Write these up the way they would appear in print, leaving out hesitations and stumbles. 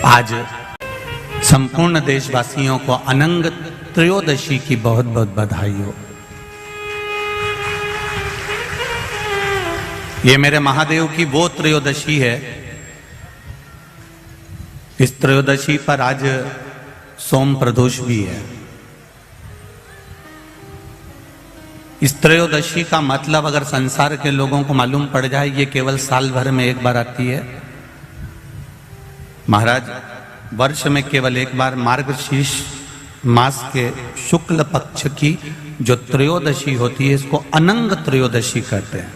आज संपूर्ण देशवासियों को अनंग त्रयोदशी की बहुत बहुत बधाई हो। ये मेरे महादेव की वो त्रयोदशी है। इस त्रयोदशी पर आज सोम प्रदोष भी है। इस त्रयोदशी का मतलब अगर संसार के लोगों को मालूम पड़ जाए, ये केवल साल भर में एक बार आती है। महाराज, वर्ष में केवल एक बार मार्गशीर्ष मास के शुक्ल पक्ष की जो त्रयोदशी होती है, इसको अनंग त्रयोदशी कहते हैं।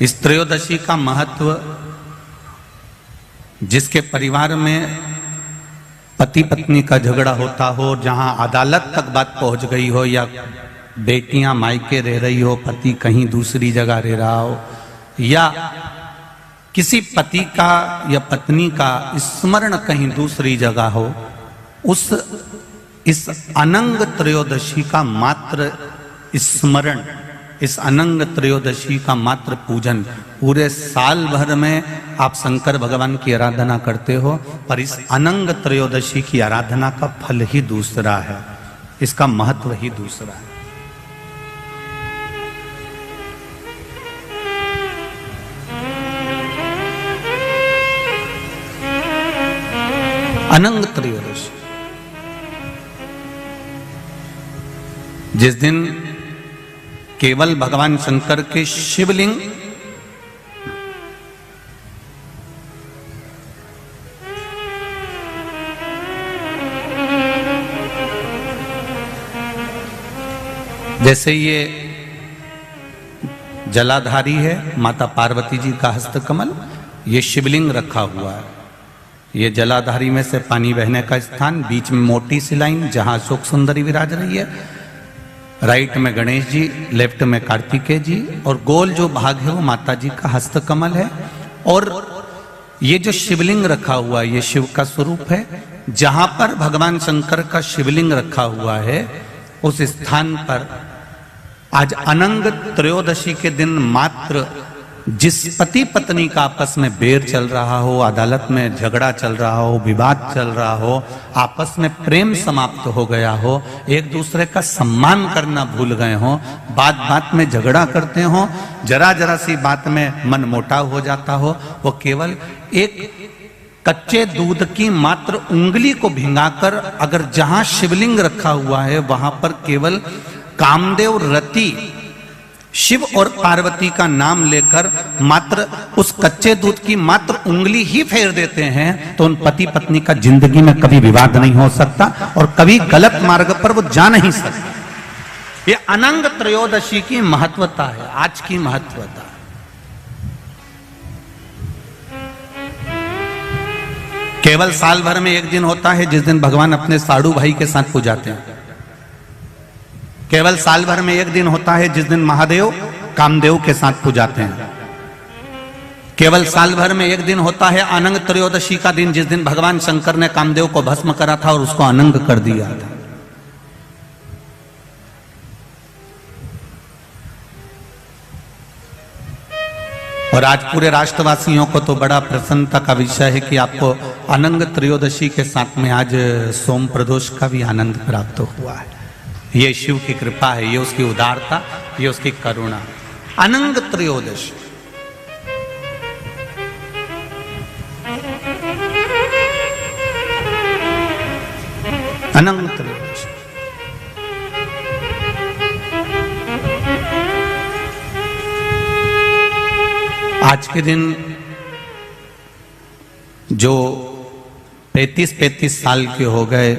इस त्रयोदशी का महत्व, जिसके परिवार में पति पत्नी का झगड़ा होता हो, जहां अदालत तक बात पहुंच गई हो, या बेटियां मायके रह रही हो, पति कहीं दूसरी जगह रह रहा हो, या किसी पति का या पत्नी का स्मरण कहीं दूसरी जगह हो, इस अनंग त्रयोदशी का मात्र स्मरण, इस अनंग त्रयोदशी का मात्र पूजन, पूरे साल भर में आप शंकर भगवान की आराधना करते हो, पर इस अनंग त्रयोदशी की आराधना का फल ही दूसरा है, इसका महत्व ही दूसरा है। अनंग त्रयोदशी, जिस दिन केवल भगवान शंकर के शिवलिंग जैसे ये जलाधारी है, माता पार्वती जी का हस्तकमल, ये शिवलिंग रखा हुआ है। ये जलाधारी में से पानी बहने का स्थान, बीच में मोटी सी लाइन जहां अशोक सुंदरी विराज रही है, राइट में गणेश जी, लेफ्ट में कार्तिकेय जी, और गोल जो भाग है वो माता जी का हस्तकमल है। और ये जो शिवलिंग रखा हुआ है, ये शिव का स्वरूप है। जहां पर भगवान शंकर का शिवलिंग रखा हुआ है, उस स्थान पर आज अनंग त्रयोदशी के दिन मात्र जिस पति पत्नी का आपस में बैर चल रहा हो, अदालत में झगड़ा चल रहा हो, विवाद चल रहा हो, आपस में प्रेम समाप्त हो गया हो, एक दूसरे का सम्मान करना भूल गए हो, बात बात में झगड़ा करते हो, जरा जरा सी बात में मन मोटाव हो जाता हो, वो केवल एक कच्चे दूध की मात्र उंगली को भिंगाकर अगर जहां शिवलिंग रखा हुआ है वहां पर केवल कामदेव रति शिव और पार्वती का नाम लेकर मात्र उस कच्चे दूध की मात्र उंगली ही फेर देते हैं, तो उन पति पत्नी का जिंदगी में कभी विवाद नहीं हो सकता और कभी गलत मार्ग पर वो जा नहीं सकते। ये अनंग त्रयोदशी की महत्वता है, आज की महत्वता। केवल साल भर में एक दिन होता है जिस दिन भगवान अपने साड़ू भाई के साथ पूजाते हैं। केवल साल भर में एक दिन होता है जिस दिन महादेव कामदेव के साथ पूजाते हैं। केवल साल भर में एक दिन होता है अनंग त्रयोदशी का दिन, जिस दिन भगवान शंकर ने कामदेव को भस्म करा था और उसको अनंग कर दिया था। और आज पूरे राष्ट्रवासियों को तो बड़ा प्रसन्नता का विषय है कि आपको अनंग त्रयोदशी के साथ में आज सोम प्रदोष का भी आनंद प्राप्त हुआ है। ये शिव की कृपा है, ये उसकी उदारता, ये उसकी करुणा। अनंग त्रयोदशी, अनंग त्रयोदशी। आज के दिन जो 35 साल के हो गए,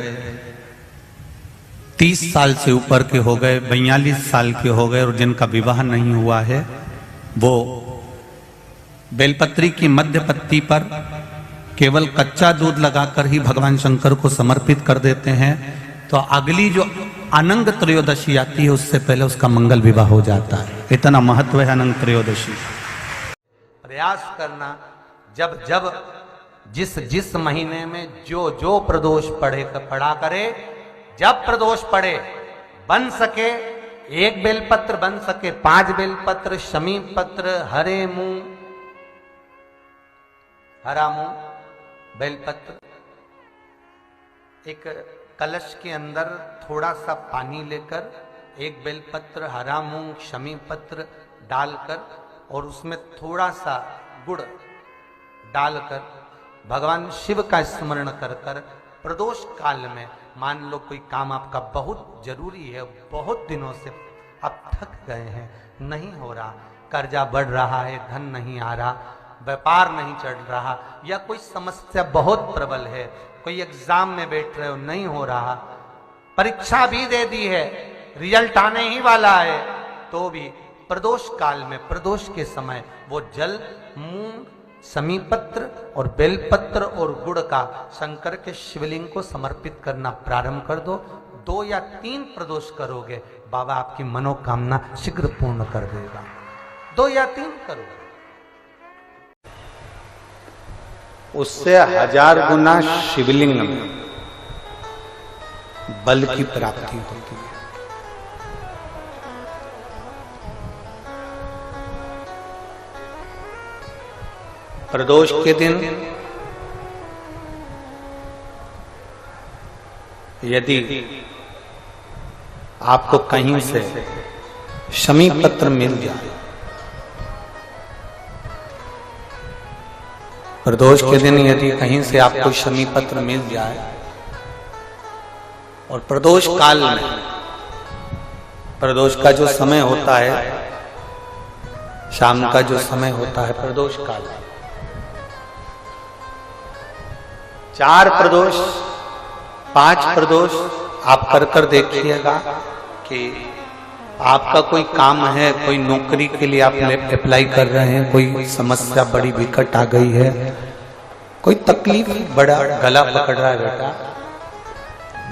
30 साल से ऊपर के हो गए, 42 साल के हो गए और जिनका विवाह नहीं हुआ है, वो बेलपत्री की मध्य पत्ती पर केवल कच्चा दूध लगाकर ही भगवान शंकर को समर्पित कर देते हैं, तो अगली जो अनंग त्रयोदशी आती है उससे पहले उसका मंगल विवाह हो जाता है। इतना महत्व है अनंग त्रयोदशी। प्रयास करना, जब जब जिस महीने में जो प्रदोष पड़ा करे, जब प्रदोष पड़े, बन सके 1 बेलपत्र, बन सके 5 बेलपत्र, शमी पत्र, हरे मूंग, हरा मूंग, बेलपत्र, एक कलश के अंदर थोड़ा सा पानी लेकर एक बेलपत्र, हरा मूंग, शमी पत्र डालकर और उसमें थोड़ा सा गुड़ डालकर भगवान शिव का स्मरण कर कर प्रदोष काल में, मान लो कोई काम आपका बहुत जरूरी है, बहुत दिनों से आप थक गए हैं, नहीं हो रहा, कर्जा बढ़ रहा है, धन नहीं आ रहा, व्यापार नहीं चढ़ रहा, या कोई समस्या बहुत प्रबल है, कोई एग्जाम में बैठ रहे हो नहीं हो रहा, परीक्षा भी दे दी है, रिजल्ट आने ही वाला है, तो भी प्रदोष काल में, प्रदोष के समय वो जल मूंग, समीपत्र और बेलपत्र और गुड़ का शंकर के शिवलिंग को समर्पित करना प्रारंभ कर दो। 2 या 3 प्रदोष करोगे, बाबा आपकी मनोकामना शीघ्र पूर्ण कर देगा। 2 या 3 करो, उससे 1000 गुना शिवलिंग में बल की प्राप्ति होती है। प्रदोष के दिन यदि आपको कहीं से शमी पत्र मिल जाए, प्रदोष के दिन यदि कहीं से आपको शमी पत्र मिल जाए और प्रदोष काल में, प्रदोष का जो समय होता है, शाम का जो समय होता है प्रदोष काल, 4 प्रदोष 5 प्रदोष आप कर कर देखिएगा कि आपका कोई काम है, कोई नौकरी के लिए आप अप्लाई कर रहे हैं, कोई समस्या बड़ी विकट आ गई है, कोई तकलीफ, बड़ा गला पकड़ रहा है बेटा,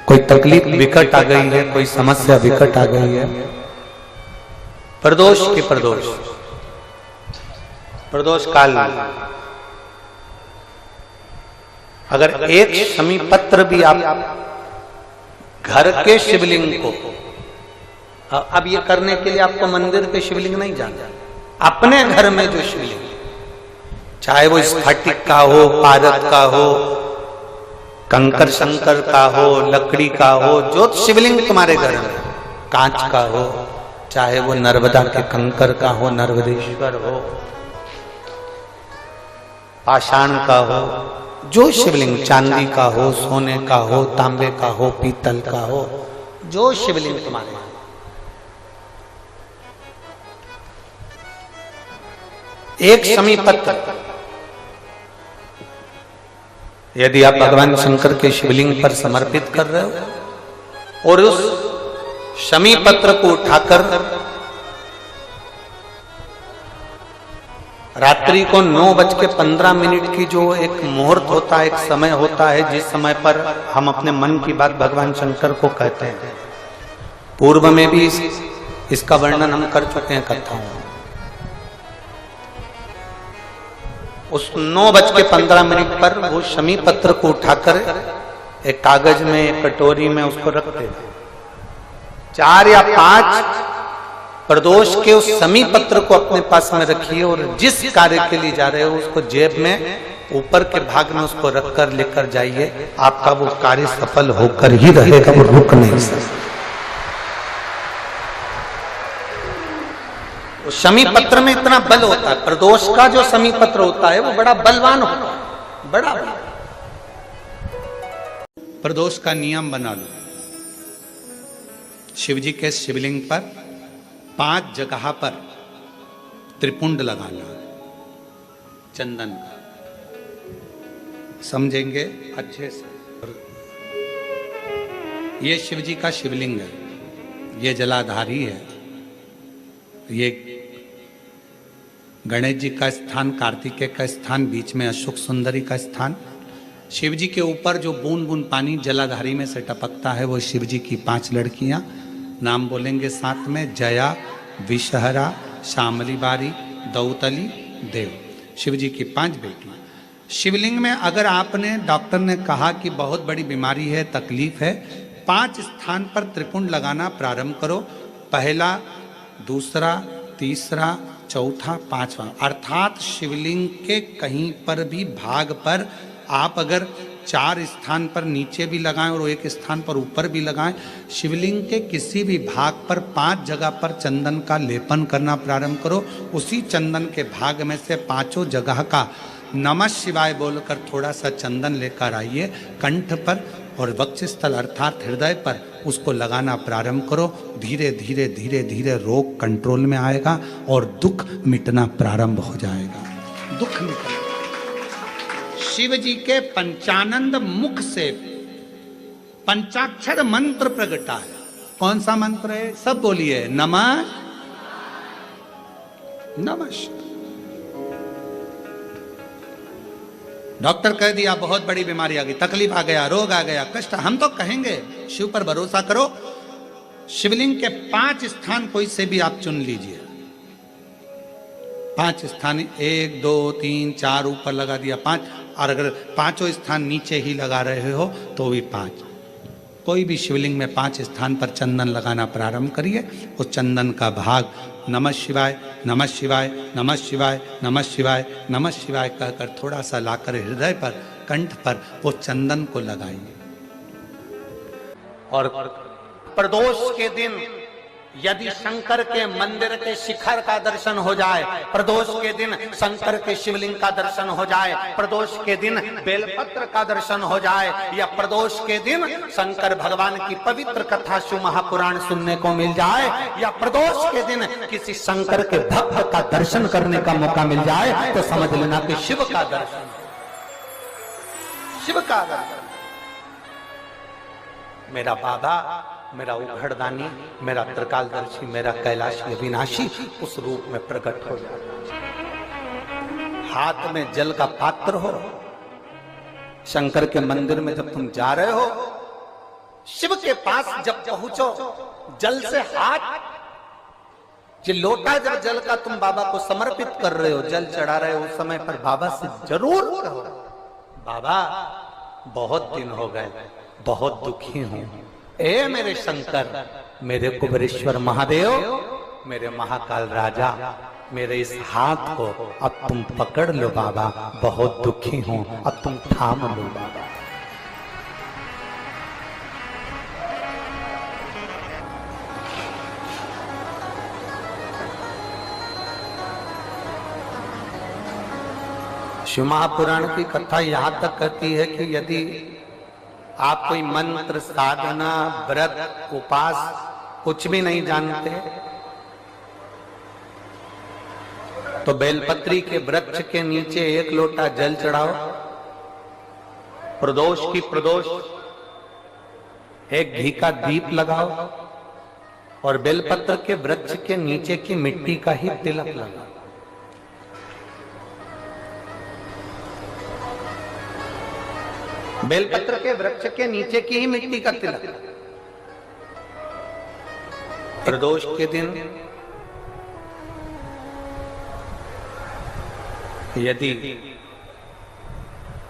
कोई तकलीफ विकट आ गई है, कोई समस्या विकट आ गई है, प्रदोष के प्रदोष काल में अगर एक शमी पत्र भी आप घर के शिवलिंग को, अब ये करने के लिए आपको मंदिर के शिवलिंग नहीं जाना, अपने घर में जो शिवलिंग, चाहे वो स्फटिक का हो, पारद का हो, कंकर शंकर का हो, लकड़ी का हो, जो शिवलिंग तुम्हारे घर में, कांच का हो, चाहे वो नर्मदा के कंकर का हो, नर्मदेश्वर हो, पाषाण का हो, जो शिवलिंग, चांदी का हो, सोने का हो, तांबे का हो, पीतल का हो, जो शिवलिंग तुम्हारे, एक शमी पत्र यदि आप भगवान शंकर के शिवलिंग पर समर्पित कर रहे हो और उस शमी पत्र को उठाकर रात्रि को 9:15 की जो एक मुहूर्त होता है, एक समय होता है, जिस समय पर हम अपने मन की बात भगवान शंकर को कहते हैं, पूर्व में भी इसका वर्णन हम कर चुके हैं कथाओं में। उस 9:15 पर वो शमी पत्र को उठाकर एक कागज में, एक कटोरी में उसको रखते हैं। 4 या 5 प्रदोष के उस शमी पत्र को अपने पास में रखिए और जिस कार्य के लिए जा रहे हो उसको जेब में ऊपर के भाग में उसको रखकर लेकर जाइए, आपका वो कार्य सफल होकर ही रहेगा, वो रुक नहीं सकता। शमी पत्र में इतना बल होता है, प्रदोष का जो शमी पत्र होता है वो बड़ा बलवान होता है, बड़ा प्रदोष का नियम बना लो, शिव जी के शिवलिंग पर 5 जगह पर त्रिपुंड लगाना, चंदन का, समझेंगे अच्छे से। ये शिव जी का शिवलिंग है, ये जलाधारी है, ये गणेश जी का स्थान, कार्तिकेय का स्थान, बीच में अशोक सुंदरी का स्थान। शिव जी के ऊपर जो बूंद बूंद पानी जलाधारी में से टपकता है वो शिव जी की 5 लड़कियां, नाम बोलेंगे साथ में, जया, विषहरा, श्यामली बारी, दौतली, देव, शिव जी की 5 बेटियां। शिवलिंग में अगर आपने, डॉक्टर ने कहा कि बहुत बड़ी बीमारी है, तकलीफ है, 5 स्थान पर त्रिपुंड लगाना प्रारंभ करो। पहला, दूसरा, तीसरा, चौथा, पांचवा, अर्थात शिवलिंग के कहीं पर भी भाग पर आप अगर 4 स्थान पर नीचे भी लगाएं और एक स्थान पर ऊपर भी लगाएं, शिवलिंग के किसी भी भाग पर 5 जगह पर चंदन का लेपन करना प्रारंभ करो। उसी चंदन के भाग में से 5 जगह का नमः शिवाय बोलकर थोड़ा सा चंदन लेकर आइए, कंठ पर और वक्षस्थल अर्थात हृदय पर उसको लगाना प्रारंभ करो। धीरे धीरे धीरे धीरे रोग कंट्रोल में आएगा और दुख मिटना प्रारंभ हो जाएगा। दुख मिटेगा। शिव जी के पंचानंद मुख से पंचाक्षर मंत्र प्रगटा है। कौन सा मंत्र है? सब बोलिए, नमः नमः। डॉक्टर कह दिया बहुत बड़ी बीमारी आ गई, तकलीफ आ गया, रोग आ गया, कष्ट, हम तो कहेंगे शिव पर भरोसा करो। शिवलिंग के 5 स्थान कोई से भी आप चुन लीजिए। 5 स्थान, 1 2 3 4 ऊपर लगा दिया 5, और अगर 5 स्थान नीचे ही लगा रहे हो तो भी 5। कोई भी शिवलिंग में 5 स्थान पर चंदन लगाना प्रारंभ करिए। उस चंदन का भाग नमः शिवाय नमः शिवाय नमः शिवाय नमः शिवाय नमः शिवाय कहकर थोड़ा सा लाकर हृदय पर, कंठ पर वो चंदन को लगाइए। और प्रदोष के दिन यदि शंकर के मंदिर के शिखर का दर्शन हो जाए, प्रदोष के दिन शंकर के शिवलिंग का दर्शन हो जाए, प्रदोष के दिन बेलपत्र का दर्शन हो जाए, या प्रदोष के दिन शंकर भगवान की पवित्र कथा शिव महापुराण सुनने को मिल जाए, या प्रदोष के दिन किसी शंकर के भक्त का दर्शन करने का मौका मिल जाए, तो समझ लेना कि शिव का दर्शन, शिव का दर्शन। मेरा बाबा, मेरा उघड़दानी, मेरा त्रिकालदर्शी, मेरा कैलाशी अविनाशी उस रूप में प्रकट हो जाता है। हाथ में जल का पात्र हो, शंकर के मंदिर में जब तुम जा रहे हो, शिव के पास जब पहुंचो, जल से हाथ, ये लोटा जब जल का तुम बाबा को समर्पित कर रहे हो, जल चढ़ा रहे हो, उस समय पर बाबा से जरूर कहो, बाबा बहुत दिन हो गए, बहुत दुखी हूं, ए मेरे शंकर, मेरे कुबेरेश्वर महादेव, मेरे महाकाल राजा, मेरे इस हाथ को अब तुम पकड़ लो बाबा, बहुत दुखी हूं, अब तुम थाम लो बाबा। शिव महापुराण की कथा यहां तक कहती है कि यदि आप कोई मंत्र, साधना, व्रत, उपास कुछ भी नहीं जानते, तो बेलपत्री के वृक्ष के नीचे 1 लोटा जल चढ़ाओ, प्रदोष की प्रदोष 1 घी का दीप लगाओ, और बेलपत्र के वृक्ष के नीचे की मिट्टी का ही तिलक लगाओ। बेलपत्र के वृक्ष के नीचे की ही मिट्टी का तिलक। प्रदोष के दिन यदि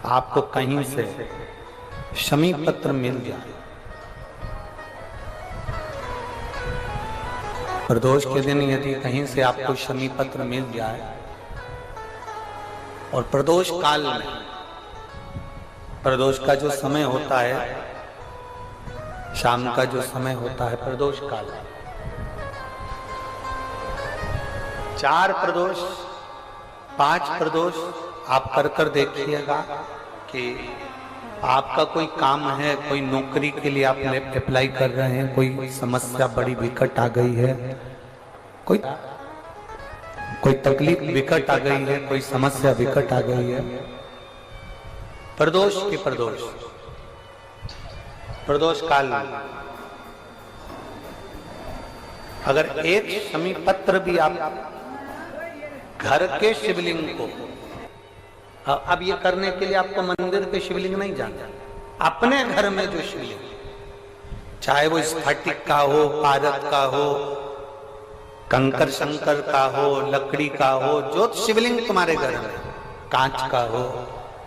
आपको कहीं से शमी पत्र मिल जाए, प्रदोष के दिन यदि कहीं से आपको शमी पत्र मिल जाए, और प्रदोष काल में, प्रदोष का जो समय होता है, शाम का जो समय होता है प्रदोष काल, 4 प्रदोष 5 प्रदोष आप कर देखिएगा कि आपका कोई काम है, कोई नौकरी के लिए आप अप्लाई कर रहे हैं, कोई समस्या बड़ी विकट आ गई है, कोई तकलीफ विकट आ गई है, कोई समस्या विकट आ गई है, प्रदोष की प्रदोष, प्रदोष काल में अगर 1 शमी पत्र भी आप घर के शिवलिंग को, अब ये करने के लिए आपको मंदिर के शिवलिंग नहीं जाना, अपने घर में जो शिवलिंग, चाहे वो स्फटिक का हो, पारद का हो, कंकर शंकर का हो, लकड़ी का हो, जो शिवलिंग तुम्हारे घर में, कांच का हो,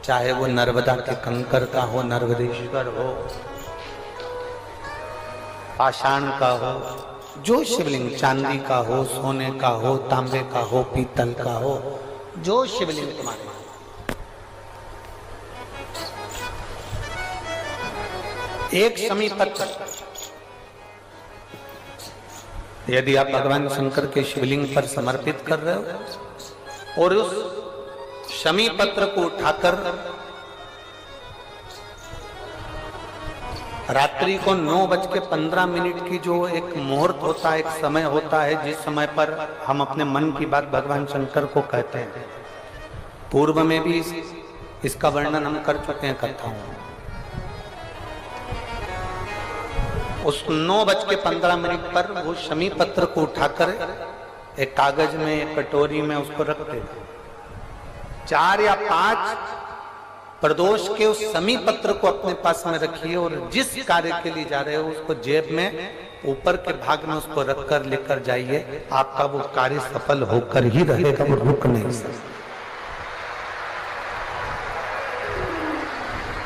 चाहे वो नर्मदा के कंकर का हो, नर्मदेश्वर हो, पाषाण का हो, जो शिवलिंग चांदी का हो, सोने का हो, तांबे का हो, पीतल का हो, जो शिवलिंग तुम्हारे, एक शमी पत्र यदि आप भगवान शंकर के शिवलिंग पर समर्पित कर रहे हो और उस शमी पत्र को उठाकर रात्रि को 9:15 की जो एक मुहूर्त होता है, एक समय होता है जिस समय पर हम अपने मन की बात भगवान शंकर को कहते हैं, पूर्व में भी इसका वर्णन हम कर चुके हैं कथाओं में। उस 9:15 पर वो शमी पत्र को उठाकर एक कागज में, एक कटोरी में उसको रखते थे। 4 या 5 प्रदोष के उस शमी पत्र को अपने पास में रखिए और जिस कार्य के लिए जा रहे हो उसको जेब में ऊपर के भाग में उसको रखकर लेकर जाइए। आपका वो कार्य सफल होकर ही रहेगा, वो रुक नहीं सकता।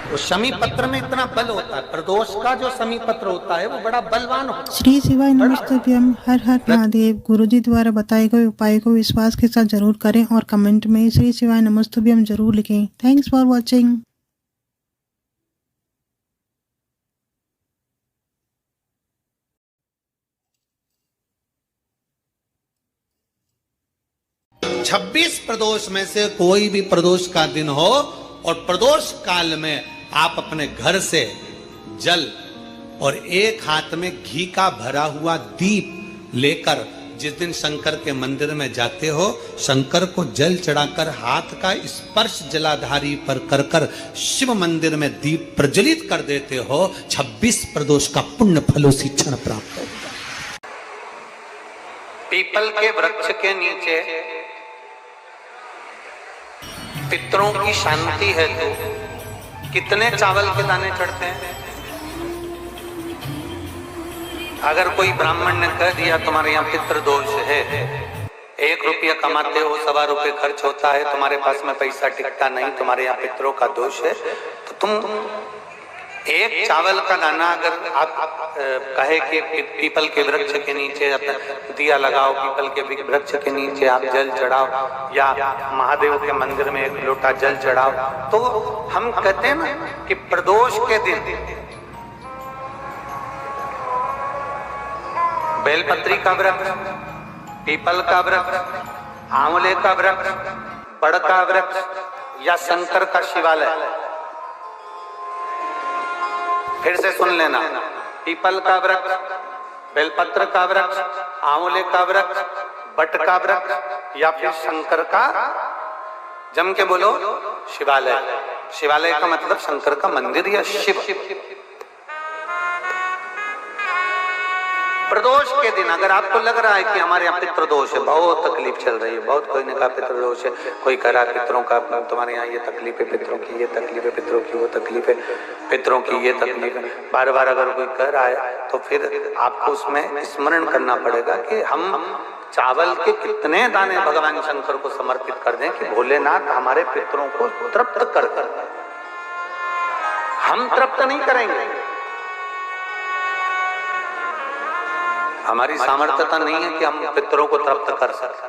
वो शमी पत्र में इतना बल होता है, प्रदोष का जो शमी पत्र होता है वो बड़ा बलवान होता है। श्री शिवाय नमस्तुभ्यम। हर हर महादेव। गुरुजी द्वारा बताए गए उपाय को विश्वास के साथ जरूर करें और कमेंट में श्री शिवाय नमस्तुभ्यम जरूर लिखें। Thanks for watching. 26 प्रदोष में से कोई भी प्रदोष का दिन हो और प्रदोष काल में आप अपने घर से जल और एक हाथ में घी का भरा हुआ दीप लेकर जिस दिन शंकर के मंदिर में जाते हो, शंकर को जल चढ़ाकर हाथ का स्पर्श जलाधारी पर कर कर शिव मंदिर में दीप प्रज्वलित कर देते हो, 26 प्रदोष का पुण्य फल उसी क्षण प्राप्त होता है। पीपल के वृक्ष के नीचे पितरों की शांति है तो कितने चावल के दाने चढ़ते हैं। अगर कोई ब्राह्मण ने कह दिया तुम्हारे यहाँ पितृ दोष है, 1 रुपया कमाते हो 1.25 रुपये खर्च होता है, तुम्हारे पास में पैसा टिकता नहीं, तुम्हारे यहाँ पितरों का दोष है, तो तुम एक चावल का दाना अगर आप कहे कि पीपल के वृक्ष के नीचे दिया लगाओ, पीपल के वृक्ष के नीचे आप जल चढ़ाओ या महादेव के मंदिर में 1 लोटा जल चढ़ाओ, तो हम कहते हैं ना कि प्रदोष के दिन बेलपत्री का वृक्ष, पीपल का वृक्ष, आंवले का वृक्ष, बड़ का वृक्ष या शंकर का शिवालय, फिर से सुन लेना, पीपल का वृक्ष, बेलपत्र का वृक्ष, आंवले का वृक्ष, बट का वृक्ष या फिर शंकर का, जम के बोलो, शिवालय। शिवालय का मतलब शंकर का मंदिर या शिव। प्रदोष के दिन अगर आपको लग रहा है कि हमारे यहाँ पितृदोष है, बहुत तकलीफ चल रही है, बहुत कोई ने कहा पितृदोष है, कोई कह रहा है पितरों का, तुम्हारे यहाँ ये तकलीफ है, पितरों की ये तकलीफ है, पितरों की वो तकलीफ है, पितरों की ये तकलीफ है, बार बार अगर कोई कह रहा है तो फिर आपको उसमें स्मरण करना पड़ेगा कि हम चावल के कितने दाने भगवान शंकर को समर्पित कर दें कि भोलेनाथ हमारे पितरों को तृप्त कर कर। हम तृप्त नहीं करेंगे, हमारी सामर्थ्यता नहीं है कि हम पितरों को तृप्त कर सकते।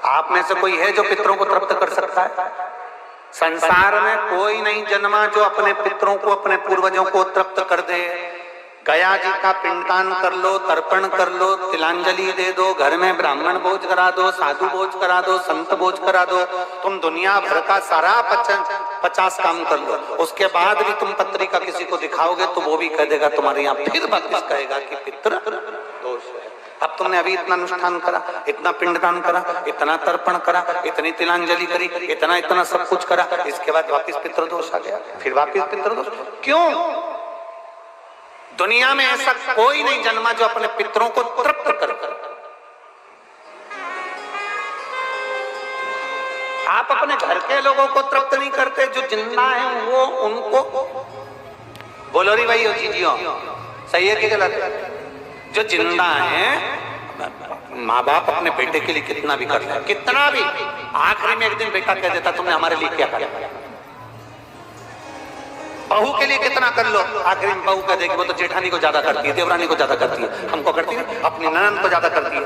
आप में से कोई है जो पितरों को तृप्त कर सकता है? संसार में कोई नहीं जन्मा जो अपने पितरों को, अपने पूर्वजों को तृप्त कर दे। गया जी का पिंडदान कर लो, तर्पण कर लो, तिलांजलि दे दो, घर में ब्राह्मण भोज करा दो, साधु भोज करा दो, संत भोज करा दो, तुम दुनिया भर का सारा 50 काम कर लो, उसके बाद भी तुम पत्रिका किसी को दिखाओगे तो वो भी कह देगा तुम्हारे यहाँ, फिर वापिस कहेगा कि पितृ दोष है। अब तुमने अभी इतना अनुष्ठान करा, इतना पिंडदान करा, इतना तर्पण करा, इतनी तिलांजलि करी, इतना सब कुछ करा, इसके बाद वापिस पितृदोष आ गया, फिर वापिस पितृदोष। क्यों? दुनिया में ऐसा कोई नहीं जन्मा जो अपने पितरों को तृप्त कर। आप अपने घर के लोगों को तृप्त नहीं करते, जो जिंदा हैं वो उनको बोलो री भाई जीजियो, सही है कि गलत है? जो जिंदा हैं, माँ बाप अपने बेटे के लिए कितना भी कर ले, कितना भी, आखिरी में एक दिन बेटा कह देता तुमने हमारे लिए क्या किया। बहू के लिए कितना कर लो, आखिर में बहू कह देगी वो तो जेठानी को ज्यादा करती है, देवरानी को ज्यादा करती है, हमको करती है, अपनी ननद को ज्यादा करती है,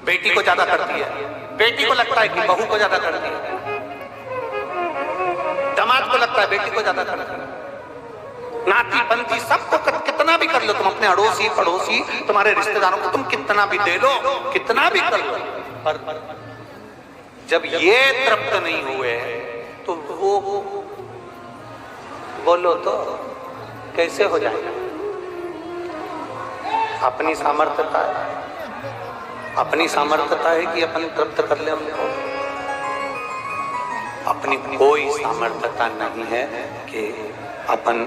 बेटी को ज्यादा करती है, बेटी को लगता है कि बहू को ज्यादा करती है, दामाद को लगता है बेटी को ज्यादा करती है, नाती पंथी सबको कितना भी कर लो तुम, अपने अड़ोसी पड़ोसी तुम्हारे रिश्तेदारों को तुम कितना भी दे लो, कितना भी कर लो, पर जब ये तृप्त नहीं हुए तो वो बोलो तो कैसे हो जाएगा। अपनी सामर्थ्यता है, अपनी सामर्थ्यता है कि अपन तृप्त कर ले हमको, अपनी कोई सामर्थ्यता नहीं है कि अपन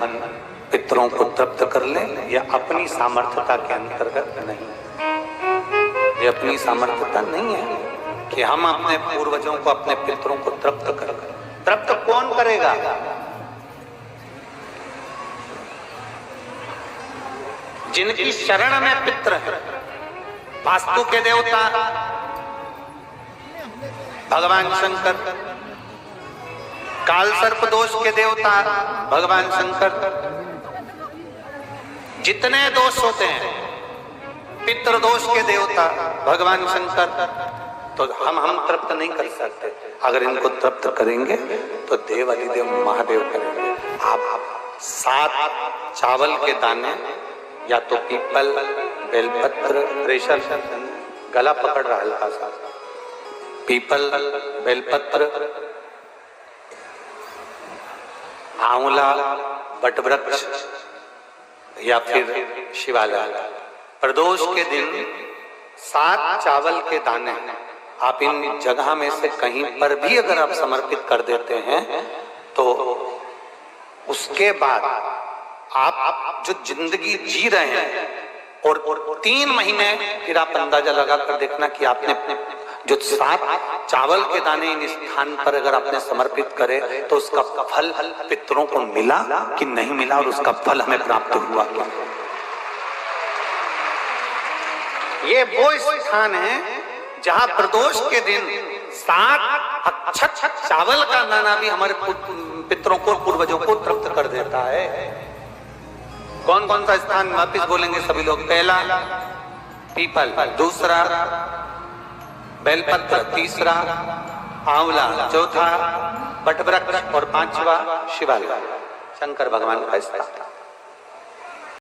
पितरों को तृप्त कर ले, या अपनी सामर्थ्यता के अंतर्गत नहीं, ये अपनी सामर्थ्यता नहीं है कि हम अपने पूर्वजों को, अपने पितरों को तृप्त कर। तृप्त कौन करेगा? जिनकी शरण में पितर है। वास्तु के देवता भगवान शंकर, काल सर्प दोष के देवता भगवान शंकर, जितने दोष होते हैं पितृ दोष के देवता भगवान शंकर, तो हम तृप्त नहीं कर सकते। अगर इनको तृप्त करेंगे तो देव अधिदेव महादेव करेंगे। आप 7 चावल के दाने, या तो पीपल, बेलपत्र, प्रेशर गला पकड़ रहा हल्का सा, पीपल, बेलपत्र, आंवला, बटवृक्ष या फिर शिवालय, प्रदोष के दिन 7 चावल के दाने आप इन जगह में से कहीं पर भी अगर आप समर्पित कर देते हैं तो उसके बाद आप जो जिंदगी जी रहे हैं, और 3 महीने फिर आप अंदाजा लगा कर देखना कि आपने जो 7 चावल के दाने इन स्थान पर अगर आपने समर्पित करे तो उसका फल पितरों को मिला कि नहीं मिला, और उसका फल हमें प्राप्त हुआ। ये वो स्थान है जहां प्रदोष के दिन 7 अक्षत चावल का दाना भी हमारे पितरों को, पूर्वजों को तृप्त कर देता है। कौन कौन सा स्थान वापिस बोलेंगे सभी लोग? पहला पीपल, दूसरा बेलपत्र, तीसरा आंवला, चौथा बटवृक्ष और 5वां शिवालय, शंकर भगवान का स्थान।